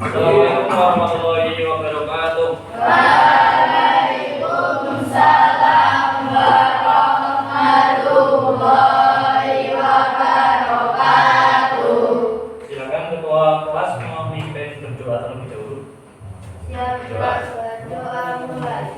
Assalamualaikum warahmatullahi wabarakatuh. Waalaikumsalam warahmatullahi wabarakatuh. Silakan ketua kelas memimpin berdoa terlebih dahulu. Siap, berdoa mulai.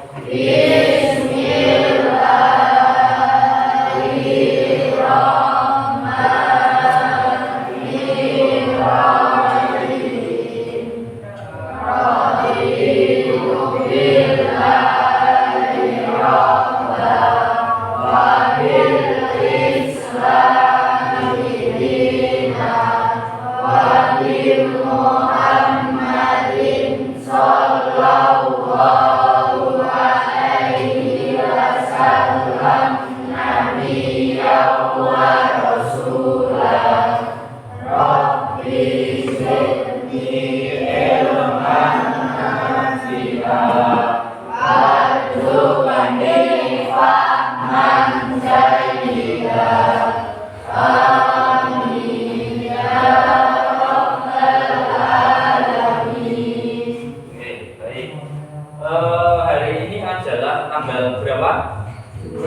Hari ini adalah tanggal berapa? 2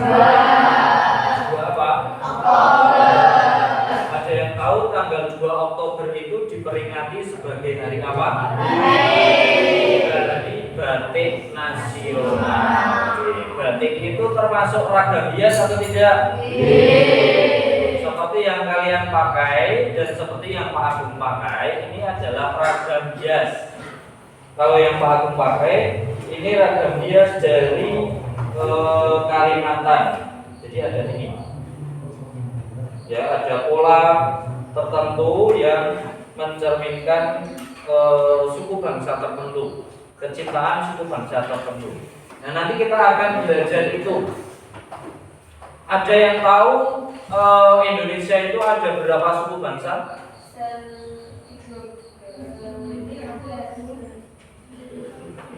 apa? Ada yang tahu tanggal 2 Oktober itu diperingati sebagai hari apa? Hari Batik Nasional. Batik itu termasuk ragam hias atau tidak? Seperti yang kalian pakai dan seperti yang Pak Agung pakai, ini adalah ragam hias. Kalau yang Pak Agung pakai, ini ragam hias dari Kalimantan. Jadi ada ini. Ya, ada pola tertentu yang mencerminkan suku bangsa tertentu, kecintaan suku bangsa tertentu. Nah, nanti kita akan belajar itu. Ada yang tahu Indonesia itu ada berapa suku bangsa?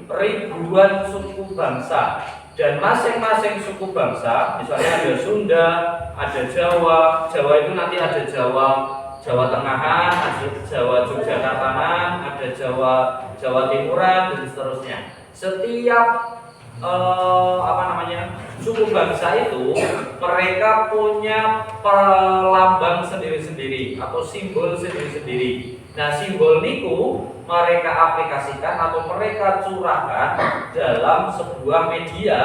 Ribuan suku bangsa, dan masing-masing suku bangsa, misalnya ada Sunda, ada Jawa. Jawa itu nanti ada Jawa Tengahan, ada Jawa Yogyakartaan, ada Jawa Timuran, dan seterusnya. Setiap suku bangsa itu mereka punya perlambang sendiri-sendiri atau simbol sendiri-sendiri. Nah, simbol niku mereka aplikasikan atau mereka curahkan dalam sebuah media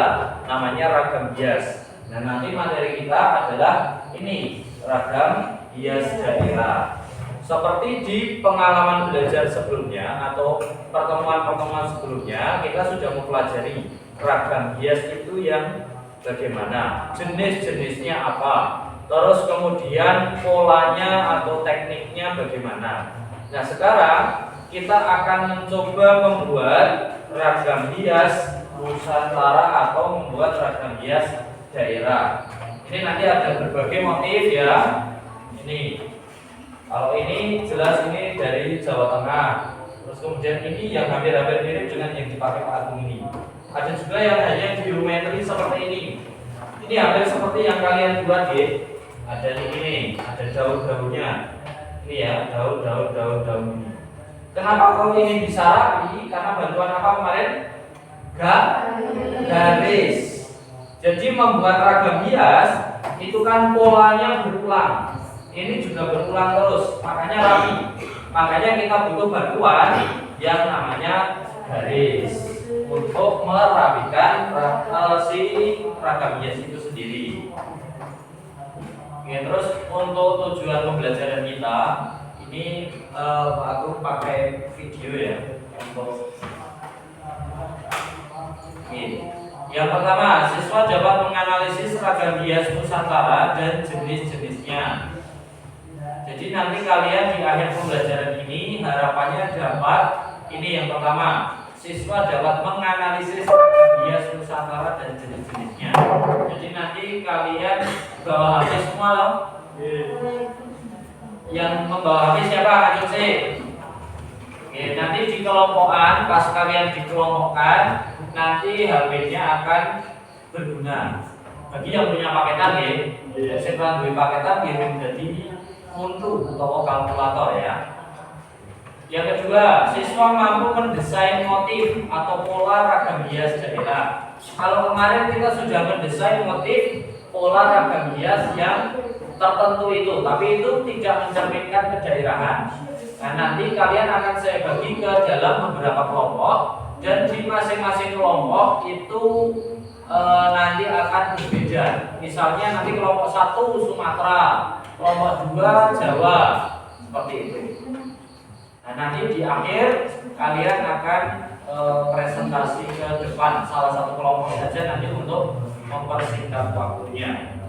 namanya ragam hias. Nah, nanti materi kita adalah ini, ragam hias daerah. Seperti di pengalaman belajar sebelumnya atau pertemuan-pertemuan sebelumnya, kita sudah mempelajari ragam hias itu yang bagaimana, jenis-jenisnya apa, terus kemudian polanya atau tekniknya bagaimana. Nah, sekarang kita akan mencoba membuat ragam hias Nusantara atau membuat ragam hias daerah. Ini nanti ada berbagai motif ya. Ini, kalau ini jelas ini dari Jawa Tengah. Terus kemudian ini yang hampir-hampir mirip dengan yang dipakai Pak Agung ini. Ada juga yang hanya geometri seperti ini. Ini hampir seperti yang kalian buat ya. Ada ini, ada daun-daunnya. Ini ya, daun ini. Kenapa kalau ini bisa rapi? Karena bantuan apa kemarin? Garis. Jadi membuat ragam hias itu kan polanya berulang. Ini juga berulang terus, makanya rapi. Makanya kita butuh bantuan yang namanya garis untuk merapikan si ragam hias itu sendiri. Oke, terus untuk tujuan pembelajaran kita ini aku pakai video ya untuk ini. Yang pertama, siswa dapat menganalisis ragam hias Nusantara dan jenis-jenisnya. Jadi nanti kalian di akhir pembelajaran ini harapannya dapat ini yang pertama, siswa dapat menganalisis ragam hias Nusantara dan jenis-jenisnya. Jadi nanti kalian bawa HP semua loh. Yang membawa HP siapa? Ayo sih. Oke, nanti di kelompokan, pas kalian dikelompokkan, nanti HP-nya akan berguna. Bagi yang punya paketan ya, setelah beli paketan kirim jadi untuk atau kalkulator ya. Yang kedua, siswa mampu mendesain motif atau pola ragam hias daerah. Kalau kemarin kita sudah mendesain motif pola ragam hias yang tertentu itu, tapi itu tidak mencerminkan kedaerahan. Nah, nanti kalian akan saya bagi ke dalam beberapa kelompok, dan di masing-masing kelompok itu nanti akan berbeda. Misalnya nanti kelompok 1 Sumatera, kelompok 2 Jawa, seperti itu. Nah, nanti di akhir kalian akan presentasi ke depan salah satu kelompok saja nanti untuk mempersingkat waktunya.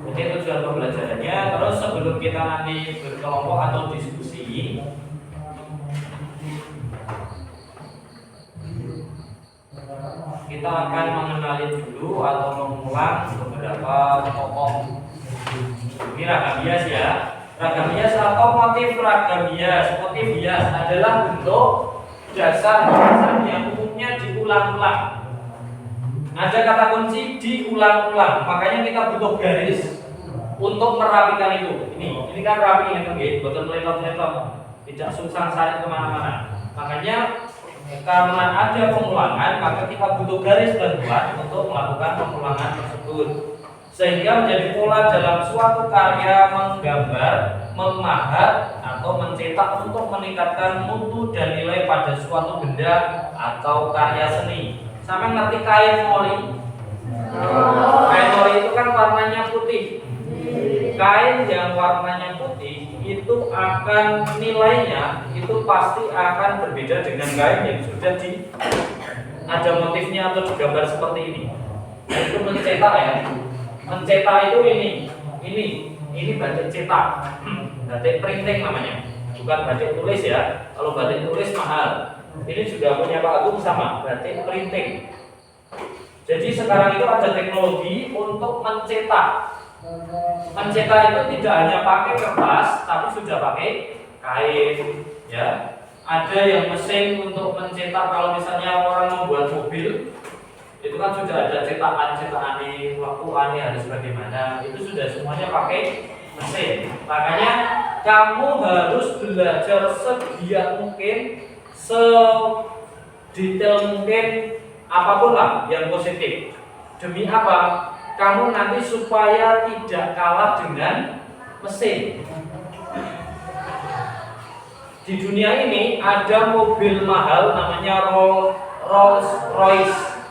Oke, tujuan pembelajarannya. Terus sebelum kita nanti berkelompok atau diskusi, kita akan mengenali dulu atau mengulang beberapa tokoh. Ini ragam hias ya. Ragam hias atau motif ragam hias. Motif hias adalah bentuk dasar hiasan yang umumnya diulang-ulang. Ada kata kunci diulang-ulang, makanya kita butuh garis untuk merapikan itu. Ini kan rapi ya, betul meletot-meletot, tidak susah saling kemana-mana. Makanya karena ada pengulangan, maka kita butuh garis bantuan untuk melakukan pengulangan tersebut, sehingga menjadi pola dalam suatu karya menggambar, memahat, atau mencetak untuk meningkatkan mutu dan nilai pada suatu benda atau karya seni. Sampai ngerti kain mori? Kain mori itu kan warnanya putih. Kain yang warnanya putih itu akan nilainya itu pasti akan berbeda dengan kain yang sudah ada motifnya atau digambar seperti ini. Nah, itu mencetak ya. Mencetak itu ini batik cetak, batik printing namanya, bukan batik tulis ya. Kalau batik tulis mahal. Ini juga punya Pak Agung sama, batik printing. Jadi sekarang itu ada teknologi untuk mencetak. Mencetak itu tidak hanya pakai kertas, tapi sudah pakai kain, ya. Ada yang mesin untuk mencetak. Kalau misalnya orang membuat mobil, itu kan sudah ada cetakan ini, waktu ini harus bagaimana. Itu sudah semuanya pakai mesin. Makanya kamu harus belajar segiat mungkin, sedetail mungkin, apapun lah yang positif. Demi apa? Kamu nanti supaya tidak kalah dengan mesin. Di dunia ini ada mobil mahal namanya Rolls Royce.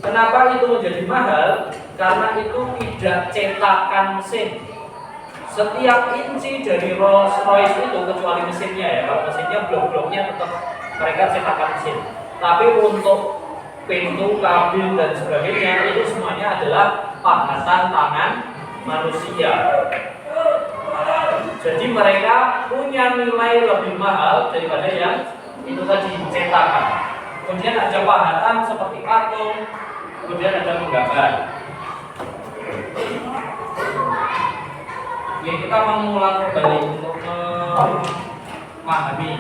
Kenapa itu menjadi mahal? Karena itu tidak cetakan mesin. Setiap inci dari Rolls Royce itu, kecuali mesinnya ya, kalau mesinnya blok-bloknya tetap mereka cetakan mesin. Tapi untuk pintu, kabin dan sebagainya itu semuanya adalah pahatan tangan manusia. Jadi mereka punya nilai lebih mahal daripada yang itu tadi cetakan. Kemudian ada pahatan seperti patung, kemudian ada menggambar. Oke, kita mengulang kembali untuk memahami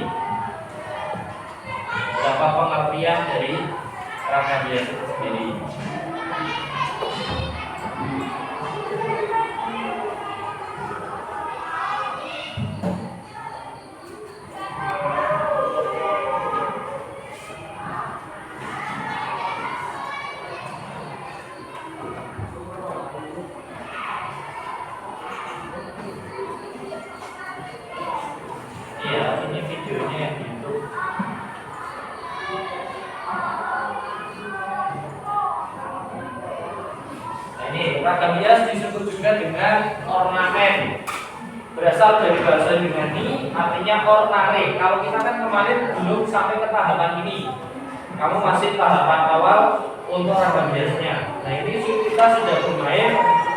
beberapa pengertian dari ragam hias itu sendiri. Ragam hias disebut juga dengan ornamen. Berasal dari bahasa Yunani, artinya ornare. Kalau kita kan kemarin belum sampai ke tahapan ini. Kamu masih tahapan awal untuk ragam hiasnya. Nah, ini kita sudah bermain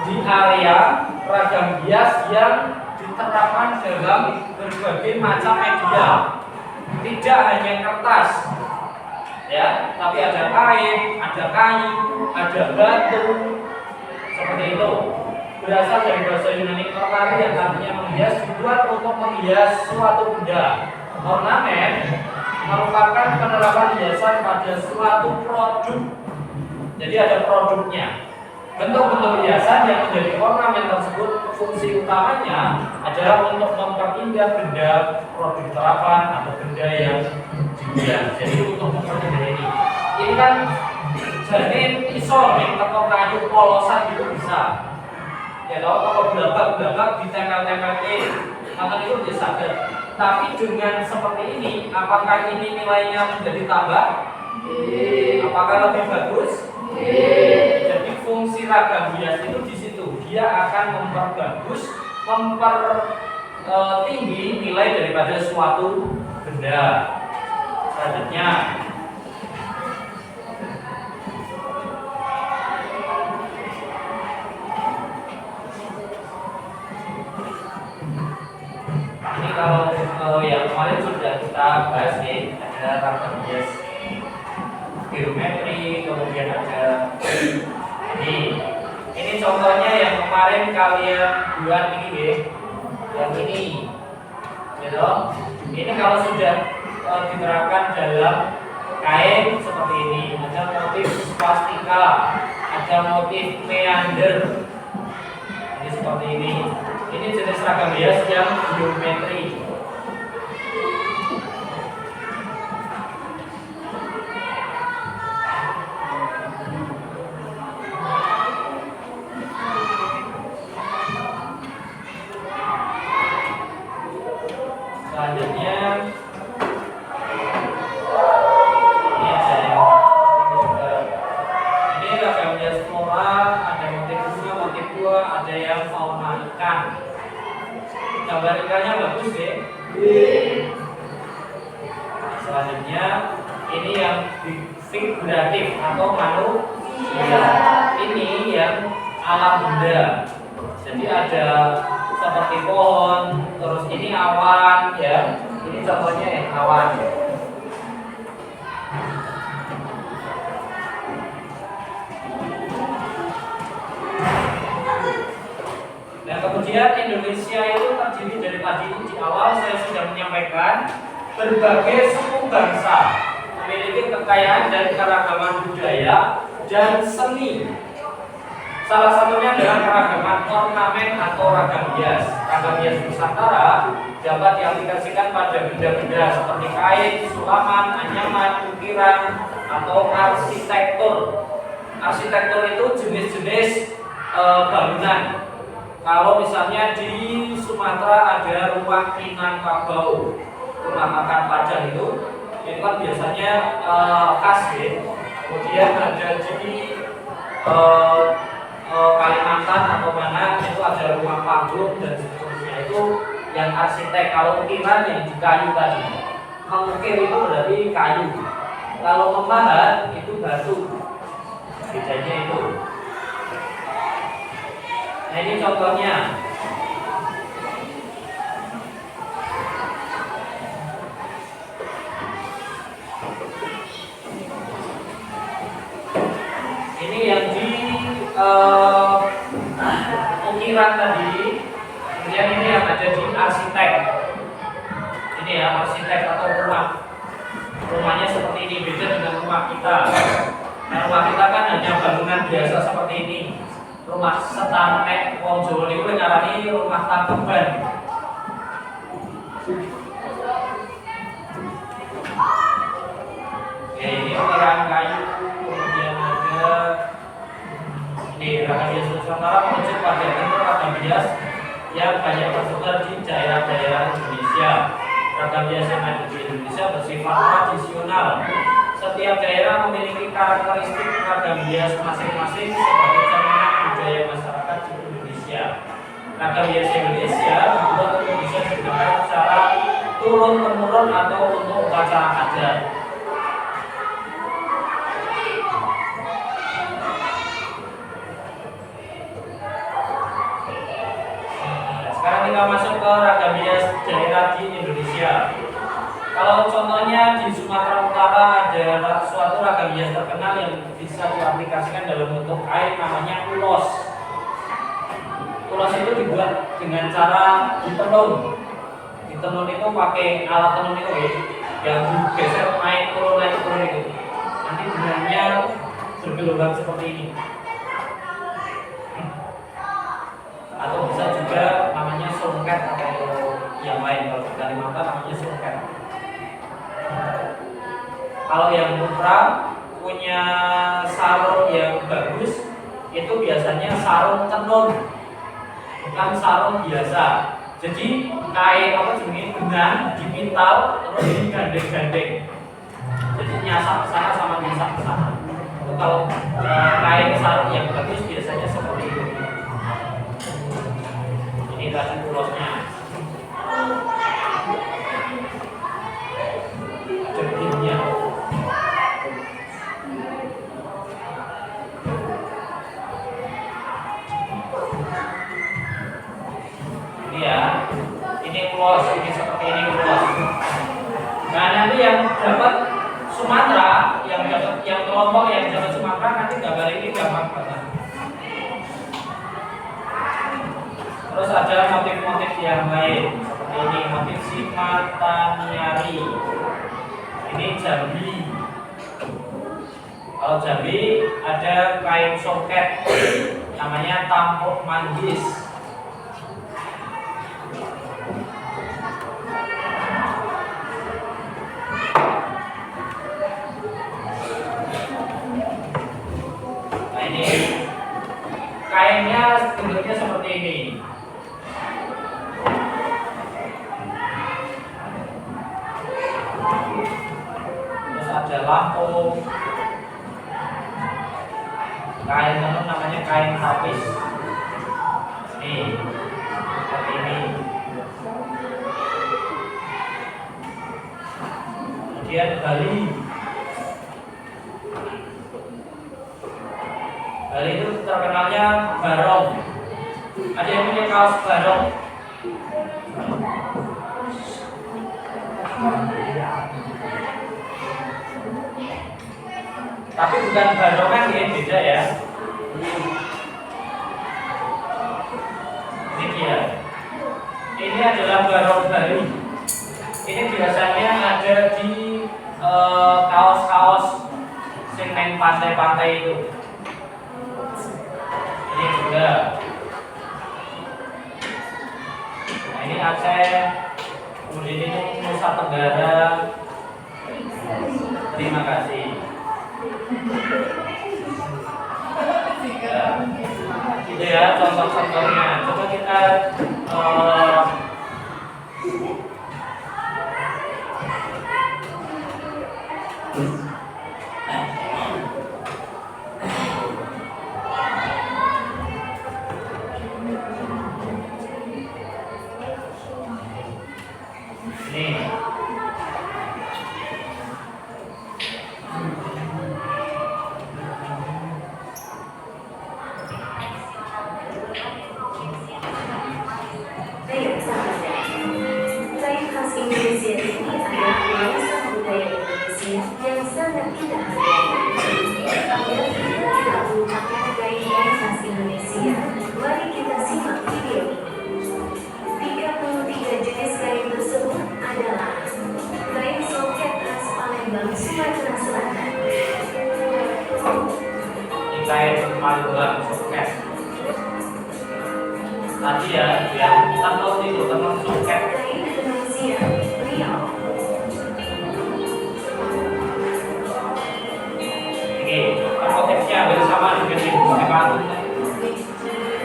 di area ragam hias yang diterapkan dalam berbagai macam media. Tidak hanya kertas, ya, tapi ada kain, ada kayu, ada batu. Seperti itu. Berasal dari bahasa Yunani ornare yang artinya menghias, dibuat untuk menghias suatu benda. Ornamen merupakan penerapan hiasan pada suatu produk. Jadi ada produknya. Bentuk-bentuk hiasan yang menjadi ornamen tersebut fungsi utamanya adalah untuk memperindah benda produk terapan atau benda yang dihias. Jadi untuk memperindah ini. Ini kan jadi iso nih teko kayu polosan itu bisa. Ya kalau toko belakang ditempel-tempel maka itu bisa. Tapi dengan seperti ini, apakah ini nilainya menjadi tambah? Apakah lebih bagus? Jadi fungsi ragam hias itu di situ, dia akan memperbagus, tinggi nilai daripada suatu benda. Selanjutnya, ini kalau yang kemarin sudah kita bahas nih, ada ragam hias geometri, kemudian ada ini contohnya yang kemarin kalian buat ini yang ini gitu. Ini kalau sudah diterapkan dalam kain seperti ini, ada motif swastika, ada motif meander, ini seperti ini jenis ragam hias yang geometri. Selanjutnya ini ragam hias flora, ada motif bunga, motif buah, ada yang fauna ikan. Gambar ikannya bagus deh. Selanjutnya ini yang figuratif atau manusia. Ini yang alam benda. Jadi ada seperti pohon, terus ini awan ya. Ini contohnya ya, awan. Dan kemudian Indonesia itu terdiri dari tadi di awal saya sudah menyampaikan berbagai suku bangsa memiliki kekayaan dan keragaman budaya dan seni. Salah satunya adalah keragaman ornamen atau ragam hias. Ragam hias Nusantara dapat diaplikasikan pada benda-benda seperti kain, sulaman, anyaman, ukiran, atau arsitektur. Arsitektur itu jenis-jenis bangunan. Kalau misalnya di Sumatera ada rumah Minangkabau, rumah makan Padang itu kan biasanya khas ya. Kemudian ada di Kalimantan atau mana itu ada rumah panggung dan seterusnya, itu yang arsitek. Kalau ukiran yang di kayu tadi, mengukir itu berarti kayu. Kalau memahat itu batu, bedanya itu. Nah ini contohnya. Ini yang di ukiran tadi, kemudian ini yang ada di arsitek. Ini ya arsitek atau rumah. Rumahnya seperti ini, beda dengan rumah kita. Nah, rumah kita kan hanya bangunan biasa seperti ini. Rumah setanek wong Jawa niku ngarani rumah tangkeban. Ini ukiran kayu, kemudian ada ini ragam hias Nusantara merujuk pada bentuk ragam hias yang banyak tersebar di daerah-daerah Indonesia. Ragam hias yang ada di Indonesia bersifat tradisional. Setiap daerah memiliki karakteristik ragam hias masing-masing sebagai cerminan budaya masyarakat di Indonesia. Ragam hias Indonesia dibuat untuk bisa digunakan secara turun-temurun atau untuk upacara adat. Sekarang kita masuk ke ragam hias daerah di Indonesia. Kalau contohnya di Sumatera Utara ada suatu ragam hias terkenal yang bisa diaplikasikan dalam bentuk air, namanya ulos. Ulos itu dibuat dengan cara ditenun. Ditenun itu pakai alat tenun itu ya, yang digeser naik turun itu. Nanti benangnya bergelombang seperti ini. soket atau yang lain. Kalau di Kalimantan namanya soket. Kalau yang putra punya sarung yang bagus, itu biasanya sarung tenun, bukan sarung biasa. Jadi kain apa jenis benang dipintal terus digandeng-gandeng. Jadi nyasar ke sana sama nyasar ke sana. Itu kalau kain sarung yang bagus biasanya seperti itu. Ini tadi pulosnya. Jepitnya. Ini ya. Ini ulos, ini seperti ini ulos. Nah nanti yang dapat Sumatera, yang kelompok yang dapat Sumatera nanti gambar ini gampang banget. Terus ada motif-motif yang lain seperti ini, motif Simatanyari. Ini Jambi. Kalau Jambi ada kain soket, namanya tampuk manggis. Kainnya bentuknya seperti ini. Terus ada lampu. Kain tenun namanya kain tapis. Nih, seperti ini. Kemudian Bali. Bali itu terkenalnya barong. Ada yang punya kaos barong? Tapi bukan barongan ya, beda ya. Ini dia. Ini adalah barong Bali. Ini biasanya ada di kaos-kaos sing neng pantai-pantai itu. Ini juga. Nah ini Aceh, kemudian ini Nusa Tenggara. Terima kasih. Ya, gitu ya contoh-contohnya. Coba kita kain Palembang soket. Tadi ya, yang tenun itu tenun soket. Ini motifnya hampir sama dengan yang pakai patung.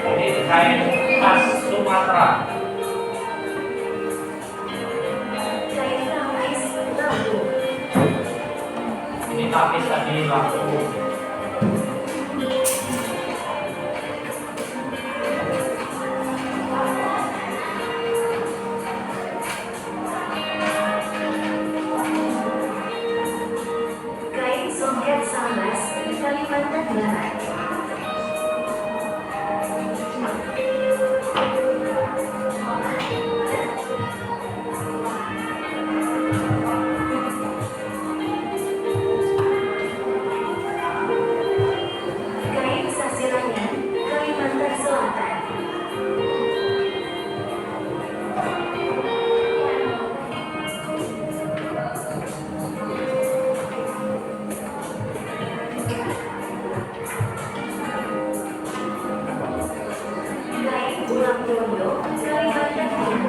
Ini kain khas Sumatera. Ini tapis tadi lampu. Kalimantan Barat. Kain Sasirangan, Kalimantan Selatan. Kain Ulang Dondo, Kalimantan Timur.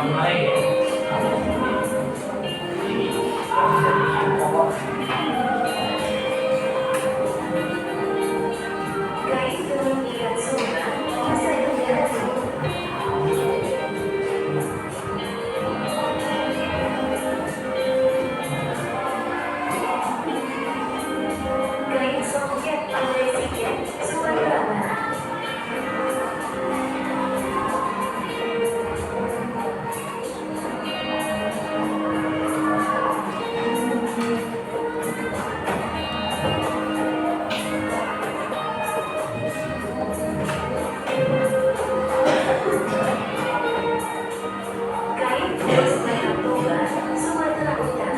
naik ya. Ini pokok. Garis kemudian zona bisa diganti. Garis Soviet Presiden Sumatera Barat. Garis Sumatera Toba Sumatera Utara.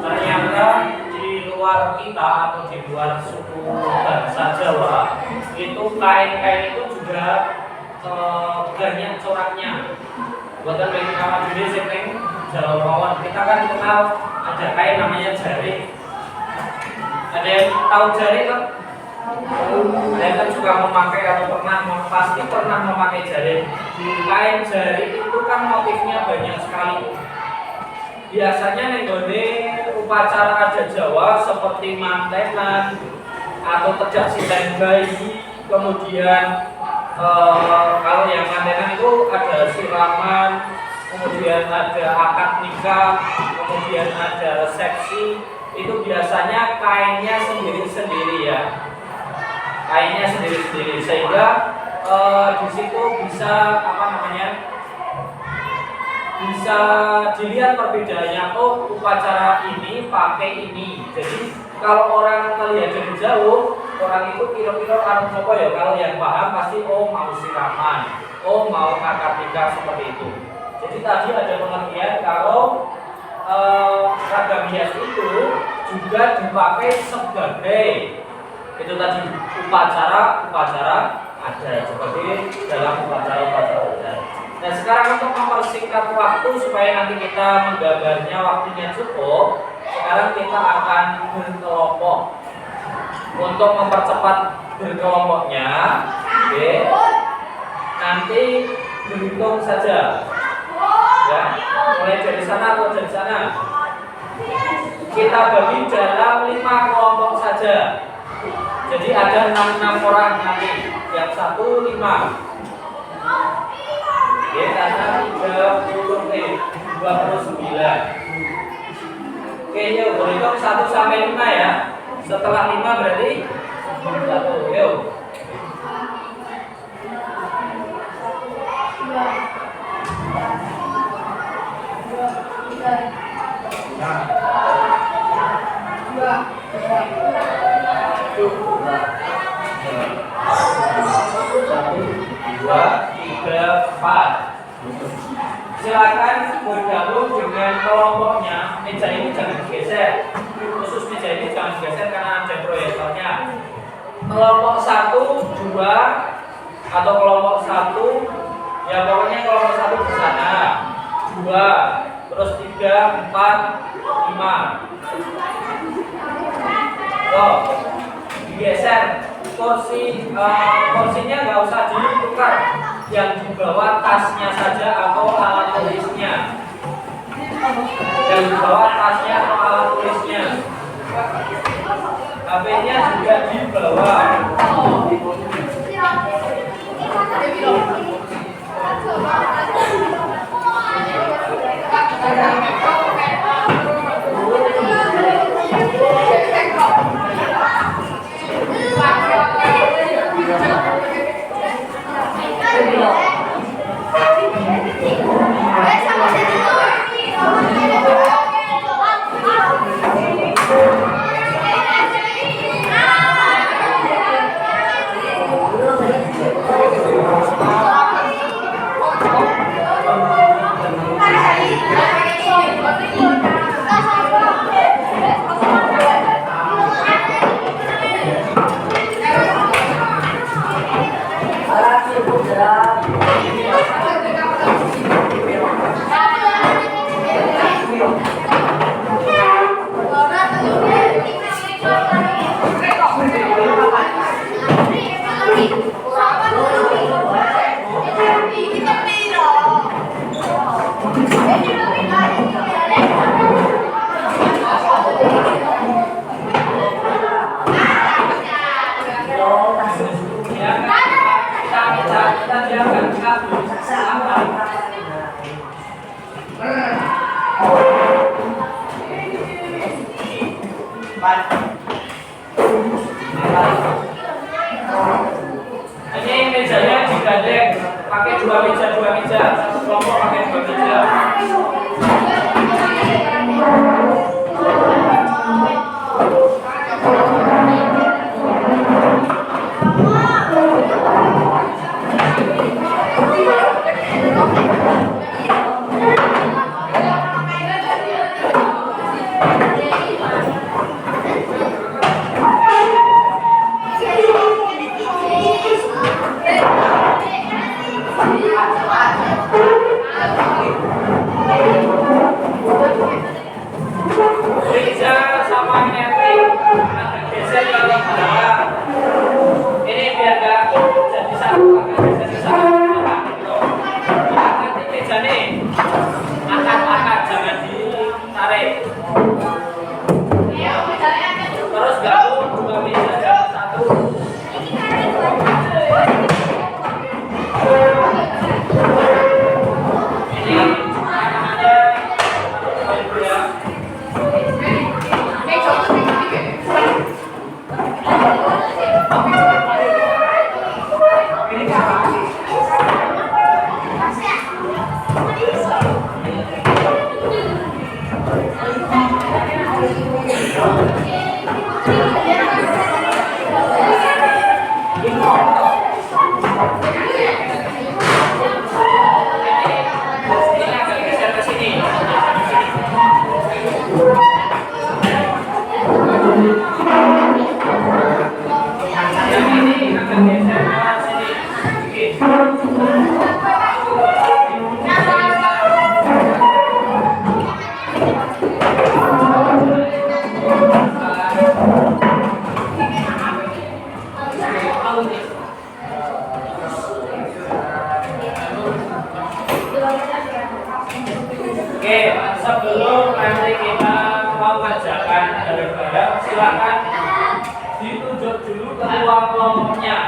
Ternyata di luar kita atau di luar suku bangsa Jawa itu kain-kain itu juga banyak coraknya. Buatan bagi kawan jadi sering Jawa Pawon kita kan kenal ada kain namanya jarik. Ada yang tahu jarik kan? Ada yang kan juga memakai atau pasti pernah memakai jarik. Kain jarik itu kan motifnya banyak sekali. Biasanya nenggone upacara adat Jawa seperti mantenan atau terjak sinden bayi, kemudian kalau yang mantenan itu ada siraman, kemudian ada akad nikah, kemudian ada resepsi. Itu biasanya kainnya sendiri-sendiri ya, kainnya sendiri-sendiri sehingga di situ bisa bisa dilihat perbedaannya. Oh, upacara ini pakai ini. Jadi kalau orang melihat dari jauh, orang itu kira-kira anu apa ya? Kalau yang paham pasti oh mau siraman, oh mau akad nikah seperti itu. Jadi tadi ada pengertian kalau ragam hias itu juga dipakai sebagai itu tadi upacara adat seperti dalam upacara adat. Nah sekarang untuk mempersingkat waktu supaya nanti kita menggambarnya waktunya cukup, sekarang kita akan berkelompok. Untuk mempercepat berkelompoknya, nanti berhitung saja, ya, mulai dari sana atau dari sana. Kita bagi dalam 5 kelompok saja. Jadi ada 6 orang nanti, yang 1 5. Ya, karena 30 29. Oke, yuk berhitung 1 sampai 5 ya. Setelah 5 berarti 1. Yuk. Silakan bergabung dengan kelompoknya. Meja ini jangan digeser, khusus meja ini jangan digeser karena ada proyektornya. Kelompok 1, 2 atau kelompok 1, ya pokoknya kelompok 1 di sana, 2, terus 3, 4, 5. Loh, digeser kursinya nggak usah ditukar, yang dibawa tasnya saja atau alat tulisnya, yang dibawa tasnya atau alat tulisnya, HP-nya juga dibawa. dulu ketua kelompoknya.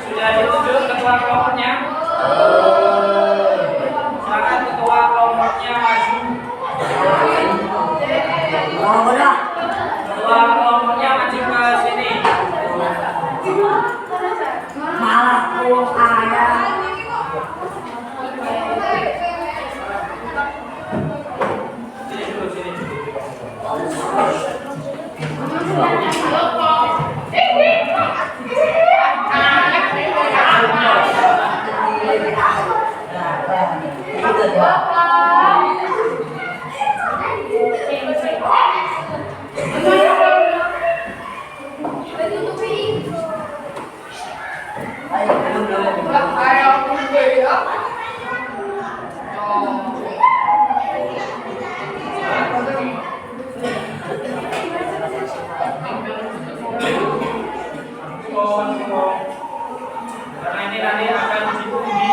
Sudah ditunjuk ketua kelompoknya. Silakan ketua kelompoknya maju. Ketua kelompoknya maju ke sini. Sini dulu, sini dulu. Karena ini nanti akan diundi.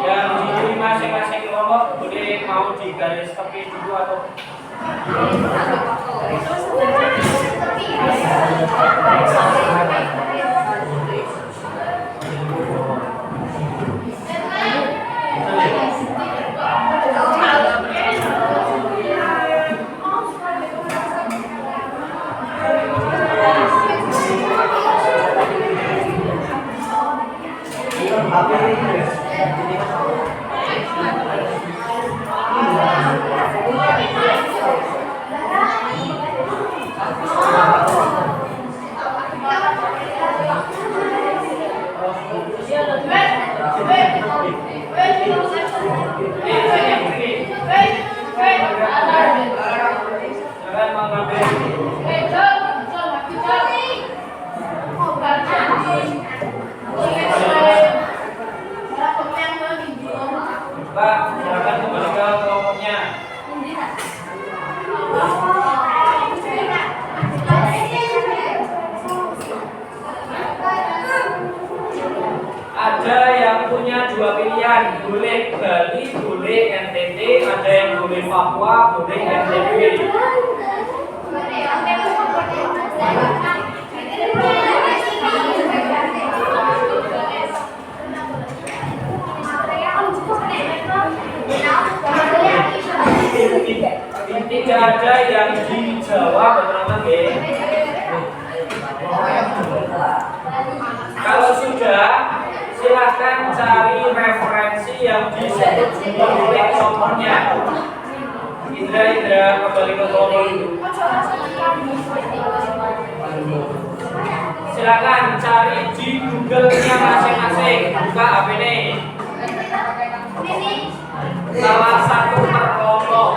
Yang di masing-masing kelompok boleh mau di garis tepi dulu atau Pak, silakan kembali ke kelompoknya. Ada yang punya dua pilihan, boleh Bali, boleh NTT, ada yang boleh Papua, boleh NTB. Tidak ada yang di Jawa, teman-teman ya. Kalau sudah, silahkan cari referensi yang disebut oleh kelompoknya. Indra, kembali ke kelompok itu. Silakan cari di Google-nya masing-masing. Buka HP ini. Salah satu per kelompok.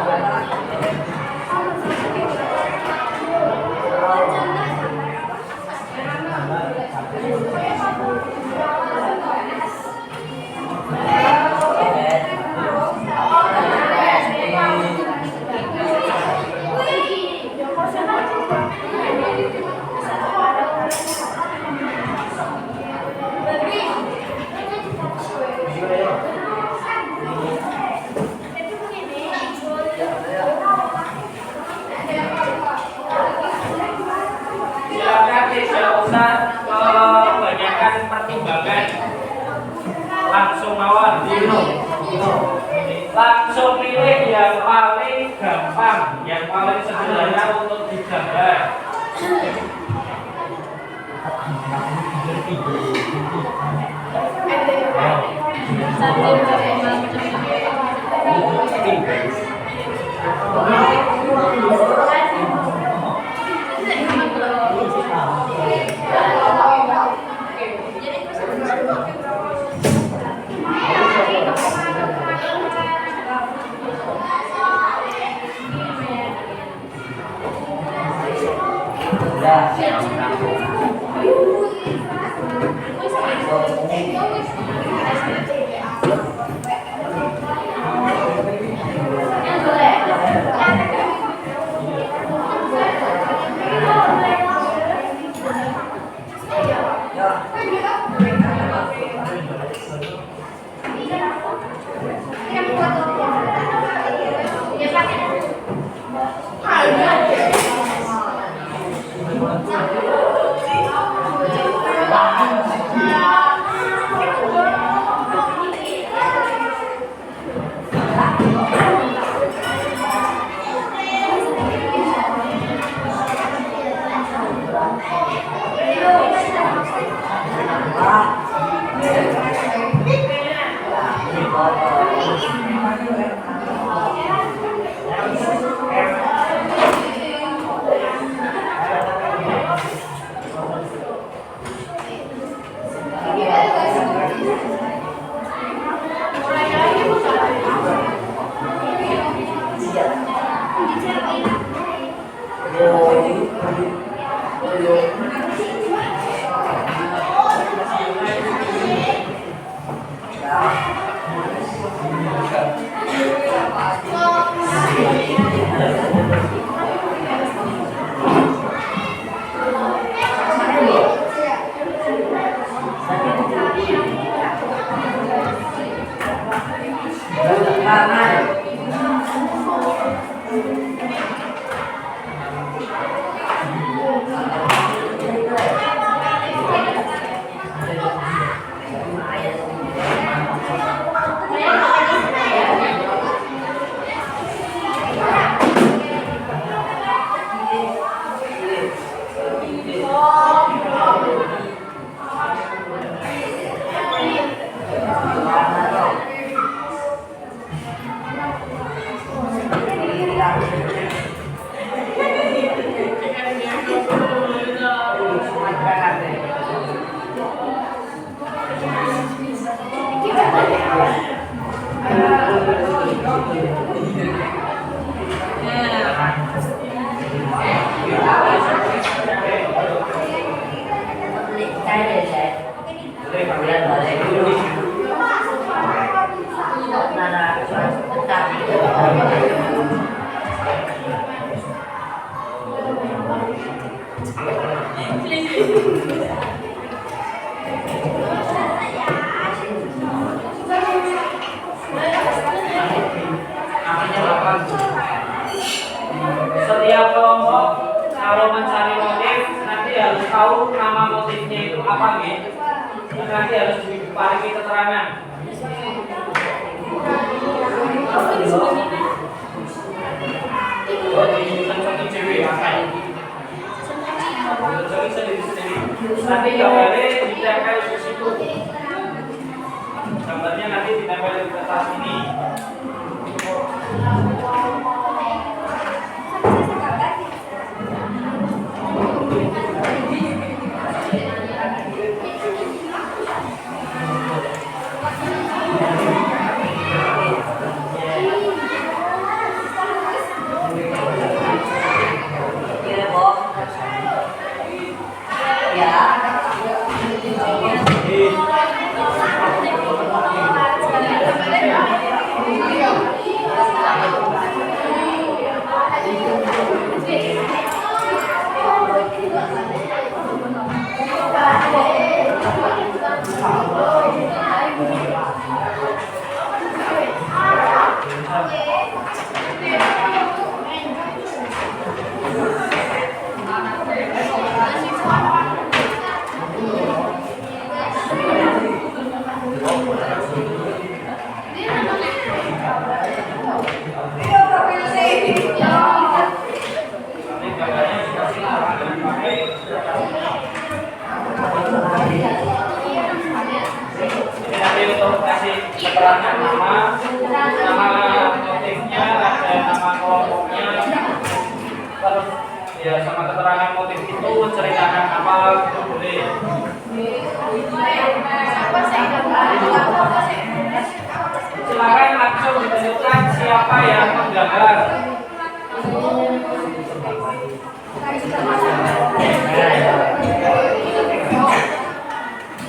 Silakan tidak usah kebanyakan pertimbangan, langsung mawon langsung pilih yang paling gampang, yang paling sederhana untuk digambar. keterangan. Oh, di cewek apa? Jadi sendiri-sendiri. Nanti gambarnya ditempel di situ. Gambarnya nanti ditempel di kertas ini. Keterangan nama motifnya, ada nama kelompoknya, terus ya sama keterangan motif itu menceritakan apa itu boleh. Silakan langsung ditunjukkan siapa yang menggambar.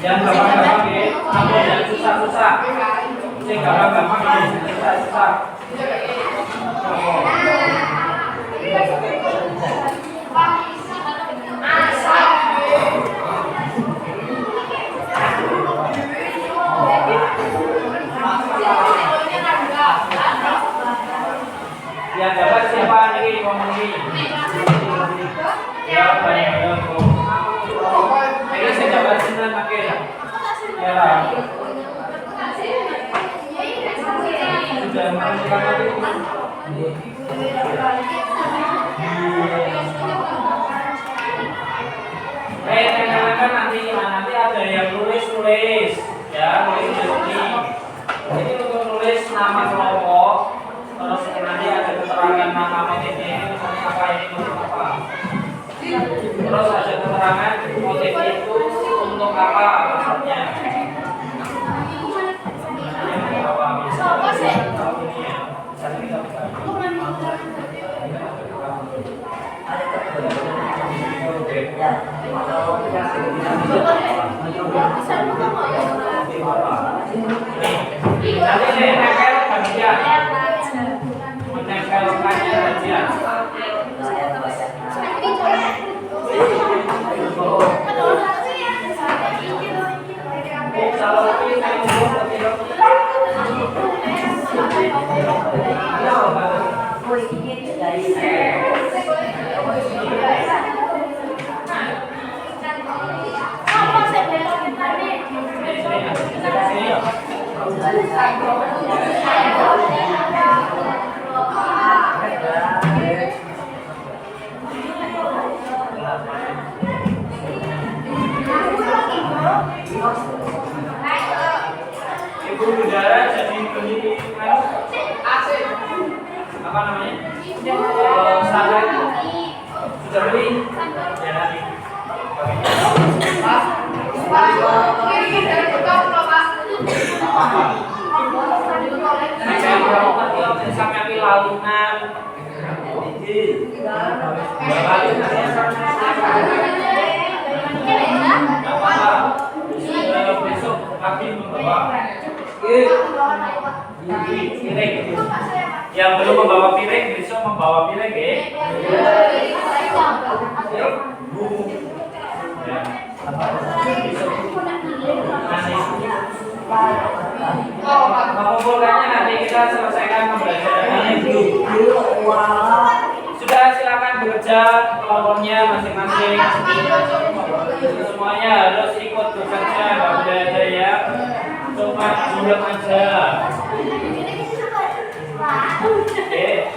Yang gampang-gampang ya, apa yang susah-susah. Yang gampang-gampang ya, susah-susah. Yang dapat siapa ini ngomong ini? Ya banyak yang ini saya dapat senang pakai ya lah. Sudah menunjukkan tadi. Teman-teman nanti ada yang nulis ya, nulis ini. Ini untuk nulis nama kelompok. Terus nanti ada keterangan nama motifnya ini misalnya apa ini motif apa. Terus ada keterangan motif itu untuk apa maksudnya. Apa misalnya nanti nempel bagian menempelkannya bagian. Ibu udara jadi beli apa namanya? Standar sudah beli ya nanti. Sampai launan. Besok pagi membawa piring. Yang belum membawa piring besok membawa piring ya. Mengumpulkannya nanti kita selesaikan pembelajarannya dulu. Sudah silakan bekerja kelompoknya masing-masing. Semuanya harus ikut bekerja, nggak boleh ada ya. Cuma diam aja. Oke.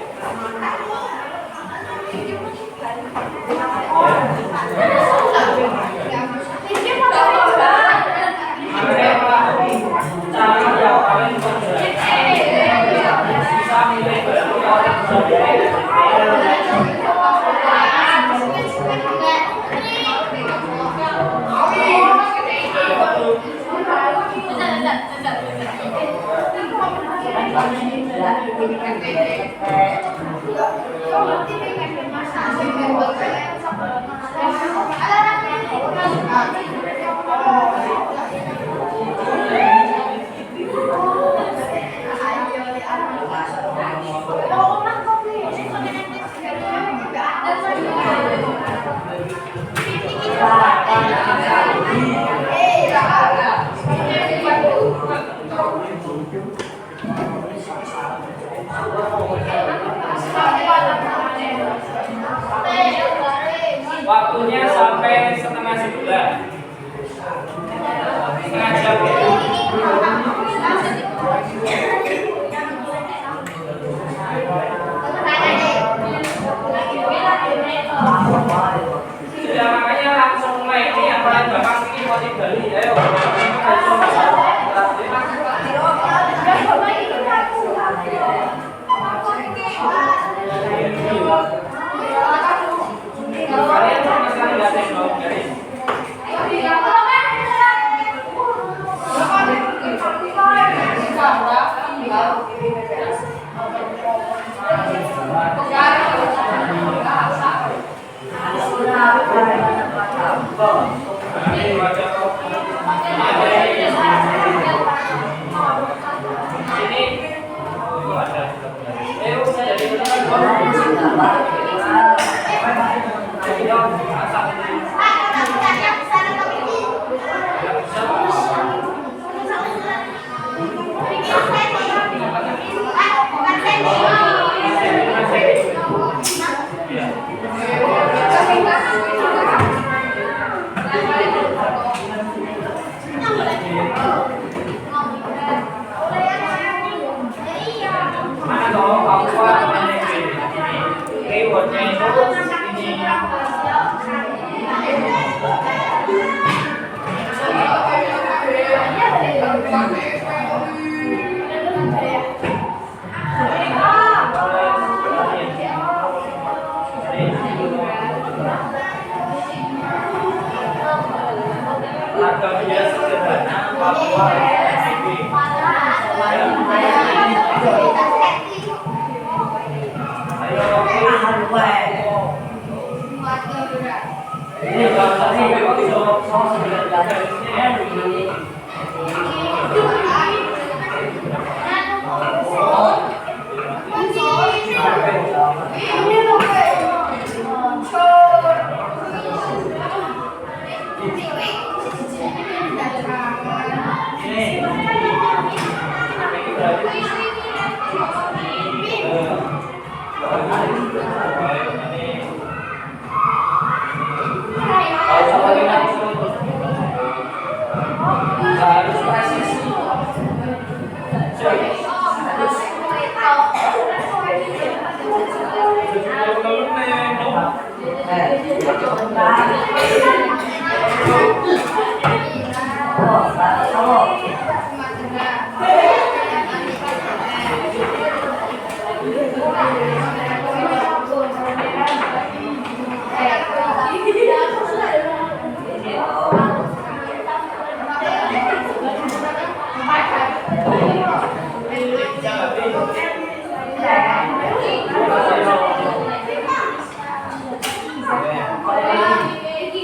Cara yang paling mudah bisa milih bagi orang waktunya sampai setengah 11. Setengah jam ya. Ya makanya langsung mulai ini yang paling gampang ini motif Bali. Ayo. Kalian sama sekali nggak tengok guys.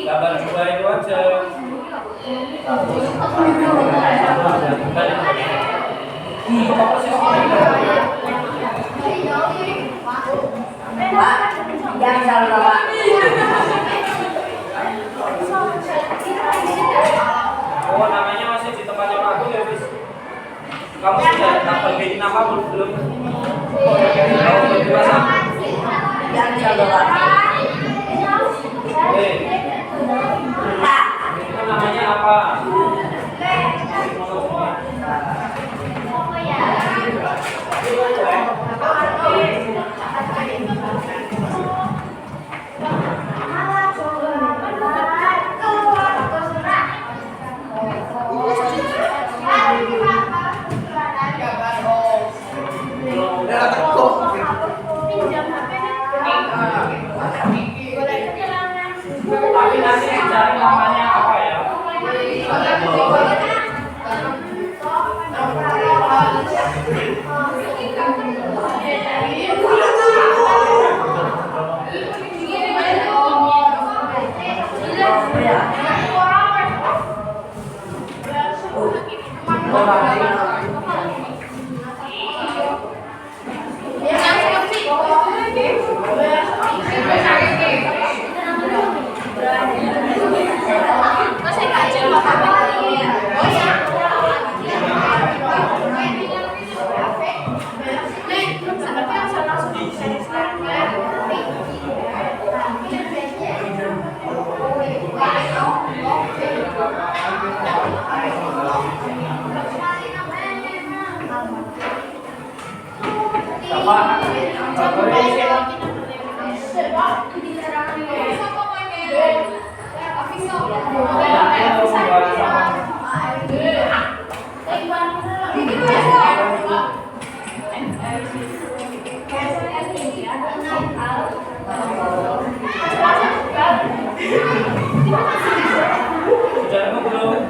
Gambar dua itu aja. Yang salah Pak. Oh, namanya masih di tempatnya Pak Agung ya, Bis? Kamu sudah tak bagiin nama belum? Kamu belum dewasa? Yang salah Pak. Itu namanya apa? Sudah nemu belum?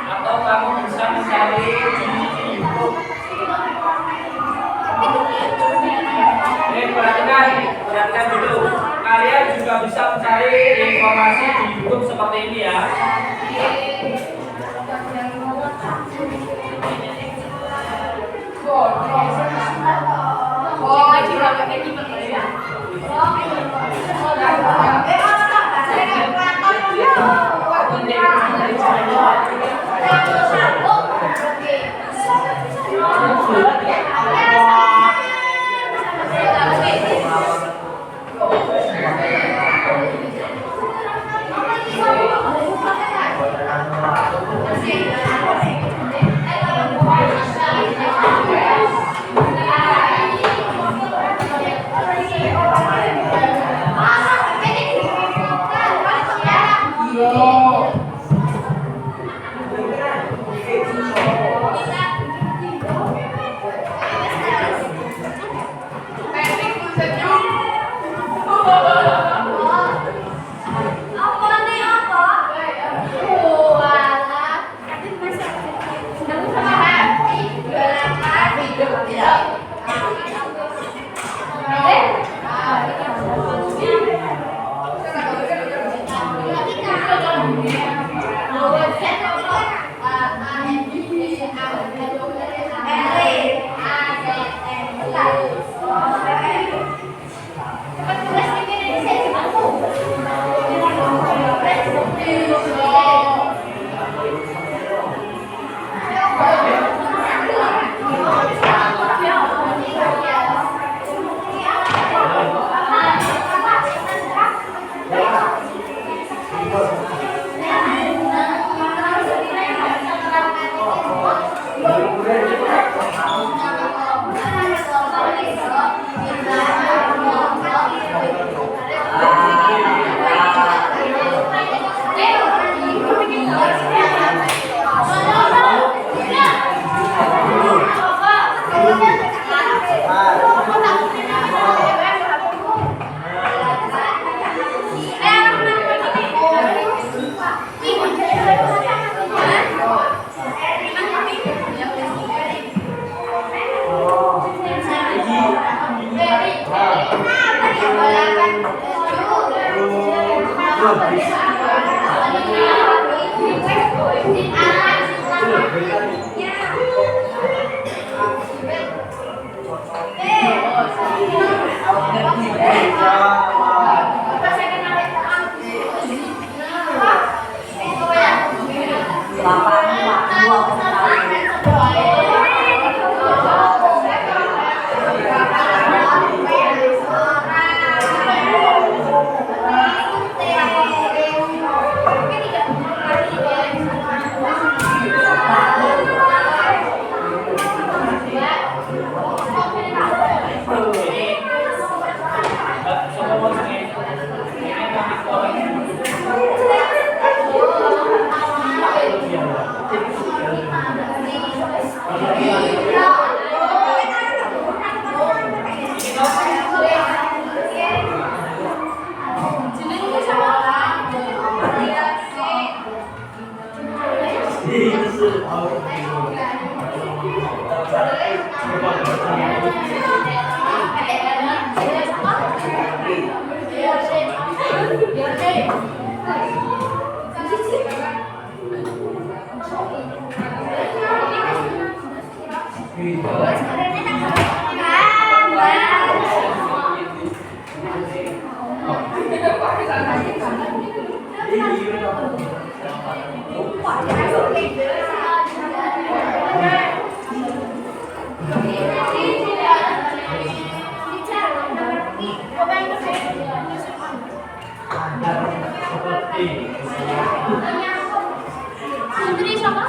Atau kamu bisa mencari di YouTube. Perhatikan dulu. Kalian juga bisa mencari informasi di YouTube seperti ini ya.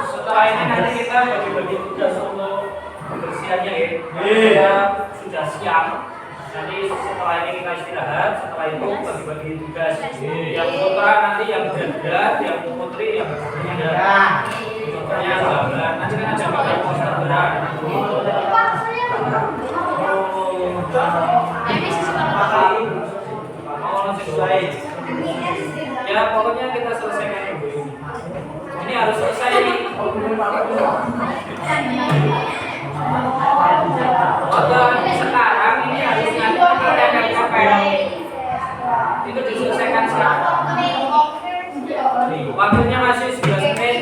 Setelah ini nanti kita bagi-bagi tugas untuk kebersihannya ya. Kita sudah siang. Nanti setelah ini kita istirahat. Setelah itu bagi-bagi tugas. Yang putra nanti yang jaga, yang putri yang jaga. Putranya gambar. Nanti kan ada gambar poster berat. Mau selesai. Ya pokoknya kita selesaikan dulu ini. Ini harus selesai ini. Waktu sekarang ini harus nanti kita akan capek. Itu diselesaikan sekarang. Waktunya masih 11 menit.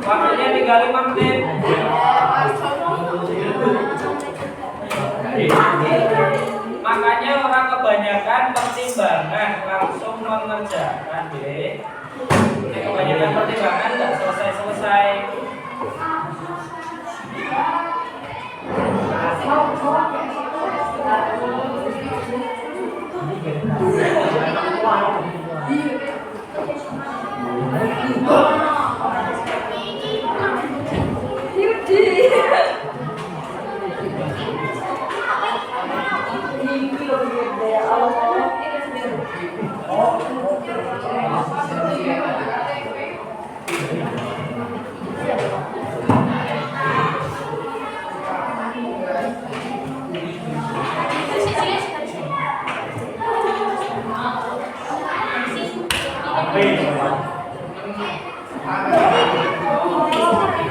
Waktunya tinggal 5 menit. Makanya orang kebanyakan pertimbangan langsung mengerjakan deh. Kebanyakan pertimbangan nggak selesai-selesai.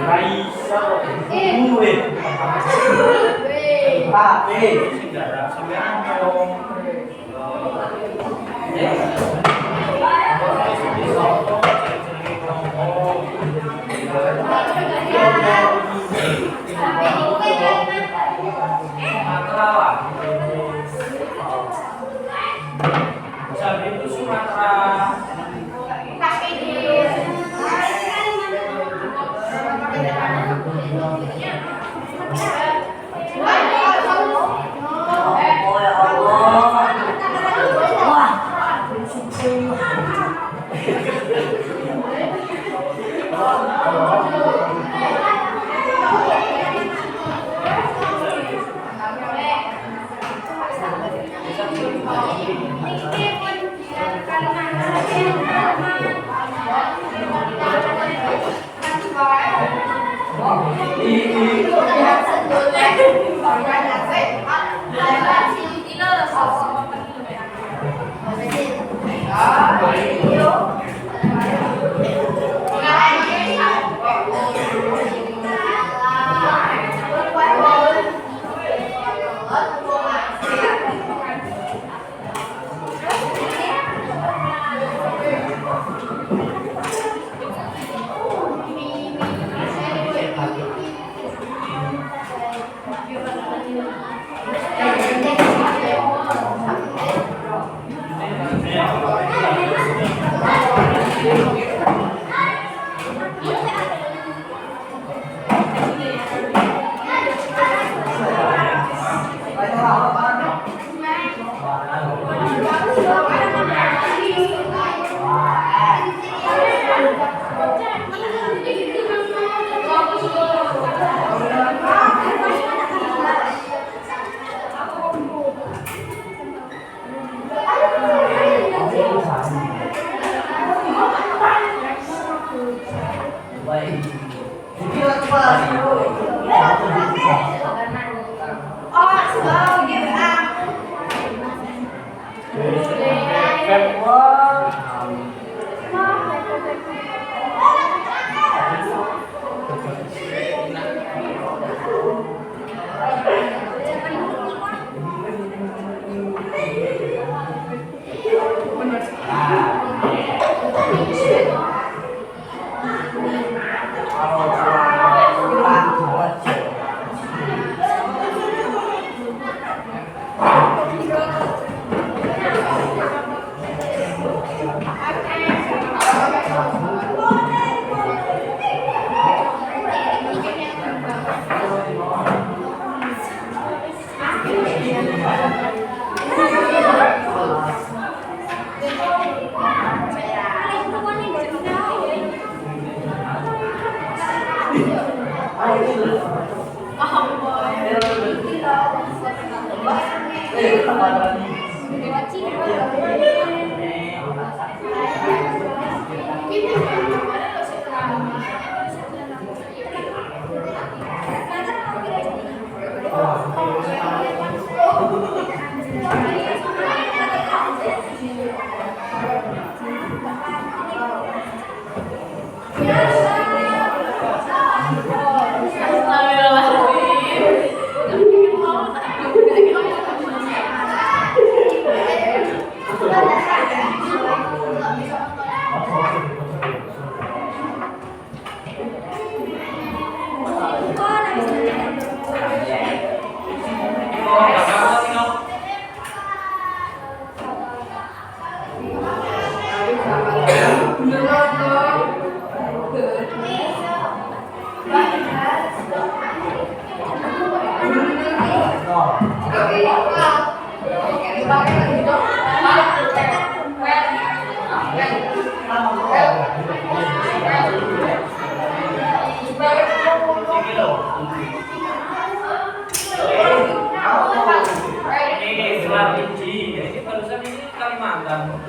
Raisa gue sejarah sampai ngomong Sumatera lah Jambi itu Sumatera Oh ya Allah. Wah.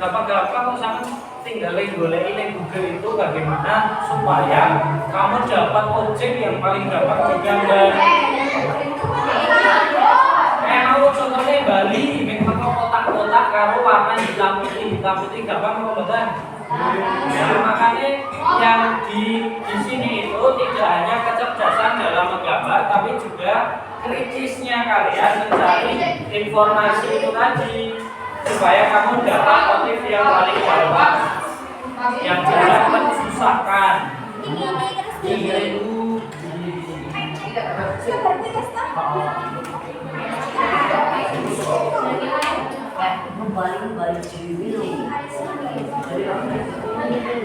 Gampang-gampang sama tinggal golein di Google itu bagaimana supaya kamu dapat objek yang paling gampang digambar. Mau contohnya Bali, memang kotak-kotak karo warna hitam putih gampang apa betul? Ya, makanya yang di sini itu tidak hanya kecerdasan dalam menggambar, tapi juga kritisnya kalian mencari informasi itu tadi supaya kamu dapat motif yang paling gampang, yang tidak mensusahkan.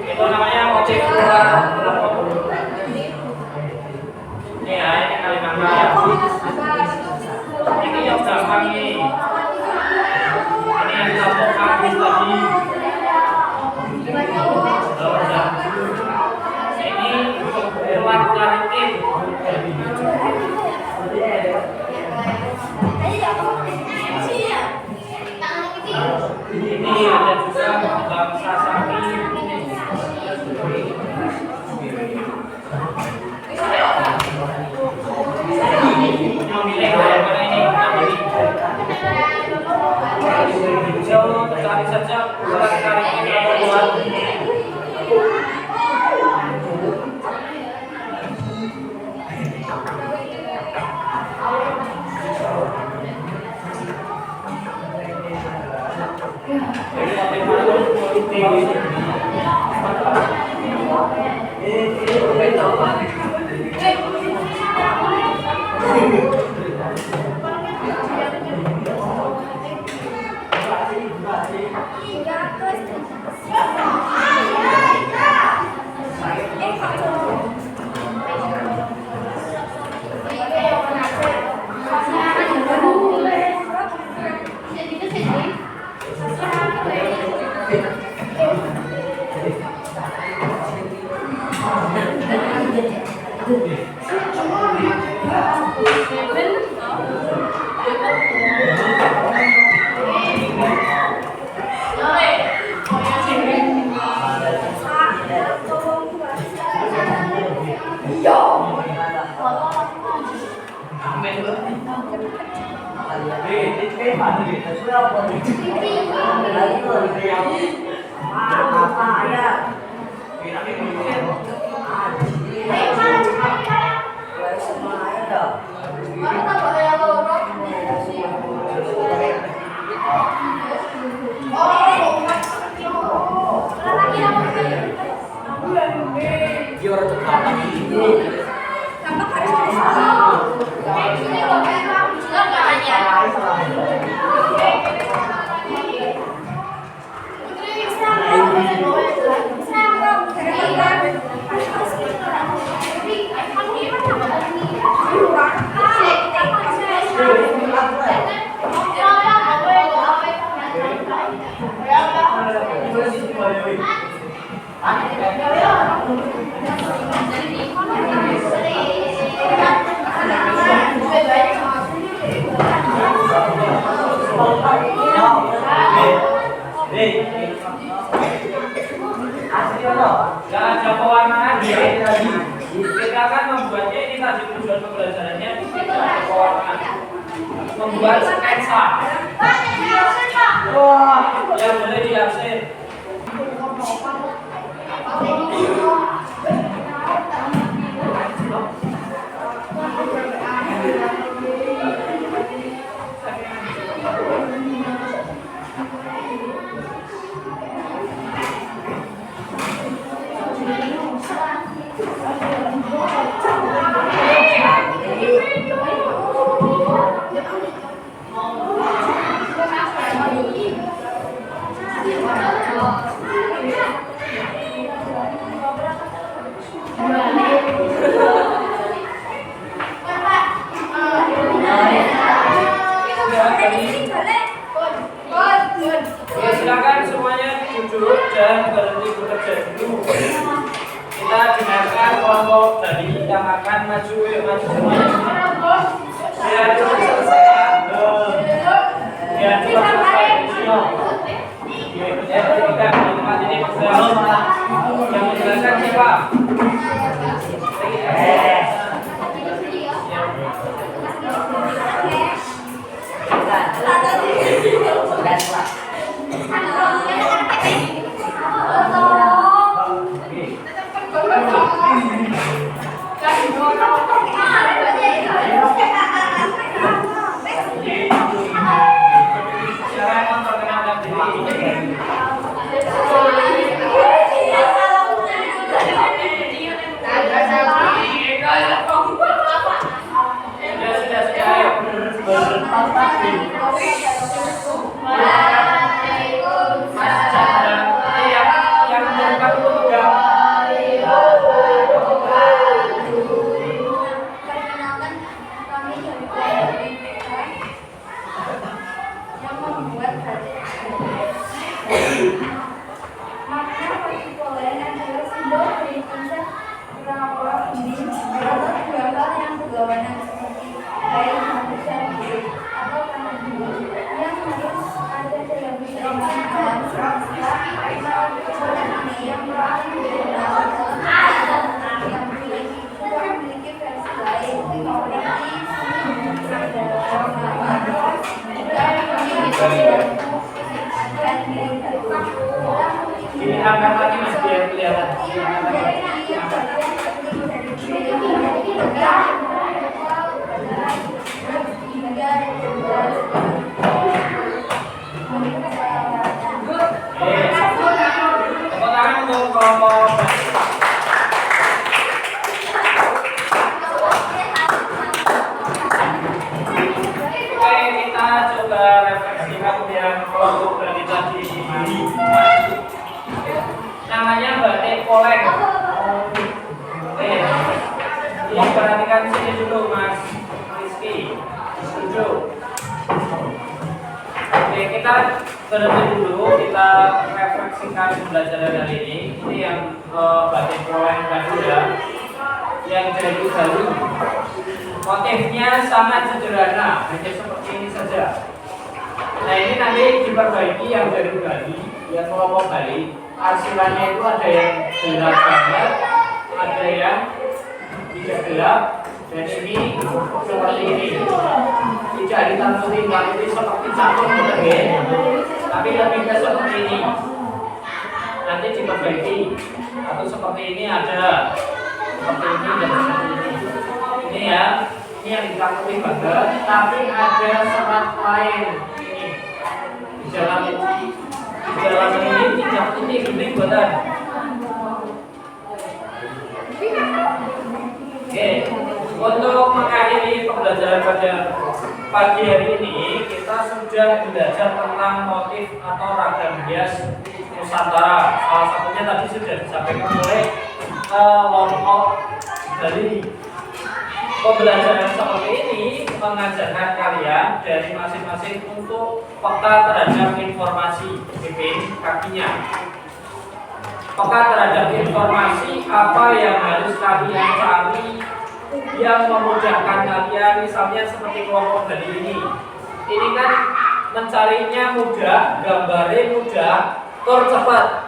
Itu namanya motif kurang. Ini ya, ini kalimatnya. Ini yang gampang nih. Ini yang kelompok habis tadi. Ini lewat tarik. Ini ada juga bangsa sapi. Memilih yang mana ini? Jauh, cari saja ulang-kali ini buat. Gak ada pewarnaan ya. Kita akan membuatnya, ini tadi tujuan pembelajarannya tidak ada pewarnaan. Membuat sketsa. Wah, yang boleh diarsip. Ya, silakan semuanya duduk dan berhenti bekerja dulu. Kita dengarkan kelompok tadi yang akan maju semuanya. Ya, cepat selesai ya. Ya, cepat selesai. Ya, kita di tempat ini yang menjelaskan siapa? Halo. diangkat lagi Mas biar kelihatan. Tepuk tangan untuk kelompok. Oke, kita coba refleksikan yang kelompok dari tadi. Namanya batik poleng. Oke, perhatikan sini dulu Mas Rizky. Setuju? Oke, kita berhenti dulu. Kita refleksikan pembelajaran hari ini. Ini yang batik poleng Madura yang dari Bali. Motifnya sangat sederhana, hanya seperti ini saja. Nah ini nanti diperbaiki yang dari Bali, yang kelompok Bali. Arsilannya itu ada yang gelap banget, ada yang tidak gelap, dan ini seperti ini. Tidak ditakuti ini seperti campur berbeda, tapi lebih ke seperti ini. Nanti diperbaiki atau seperti ini ada, seperti ini dan seperti ini. Ini ya, ini yang ditakuti banget, tapi ada serat lain ini di dalam ini tidak ini buatan. Oke, untuk mengakhiri pembelajaran pada pagi hari ini kita sudah belajar tentang motif atau ragam hias Nusantara. Salah satunya tadi sudah disampaikan oleh kelompok Bali. Pembelajaran seperti ini mengajarkan kalian dari masing-masing untuk peka terhadap informasi pimpin kakinya. Peka terhadap informasi apa yang harus kalian cari yang memudahkan kalian, misalnya seperti kelompok Bali ini. Ini kan mencarinya mudah, gambarnya mudah, tur cepat.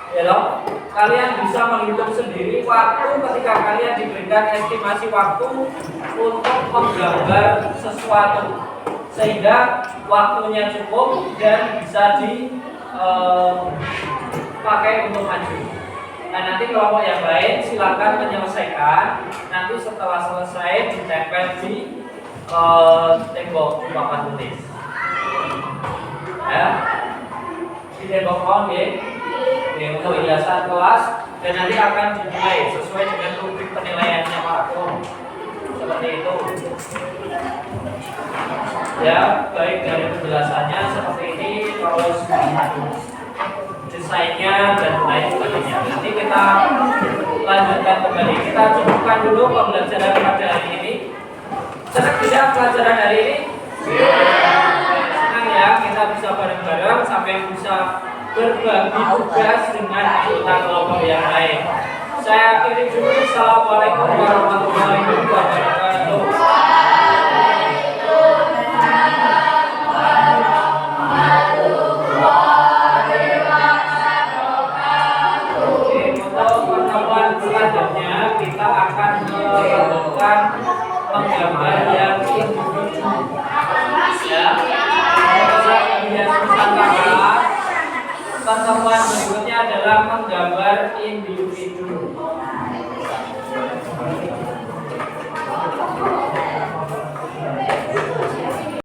Ya loh, kalian bisa menghitung sendiri waktu ketika kalian diberikan estimasi waktu untuk menggambar sesuatu sehingga waktunya cukup dan bisa dipakai untuk maju. Nah nanti kelompok yang lain silakan menyelesaikan. Nanti setelah selesai ditempel di tembok di papan tulis. Ya, di tembok pohon ya. Untuk hiasan kelas dan nanti akan dinilai sesuai dengan rubrik penilaiannya Pak Agung. Seperti itu. Ya, baik dari penjelasannya seperti ini, terus desainnya dan lain sebagainya. Nanti kita lanjutkan kembali. Kita cukupkan dulu pembelajaran pada hari ini. Senang tidak pelajaran hari ini? Senang ya, kita bisa bareng-bareng sampai bisa berbagi tugas dengan anggota kelompok yang lain. Saya akhiri dulu. Assalamualaikum warahmatullahi wabarakatuh. Oke, untuk pertemuan selanjutnya kita akan melakukan menggambar yang individu. Ya, pertemuan berikutnya adalah menggambar individu.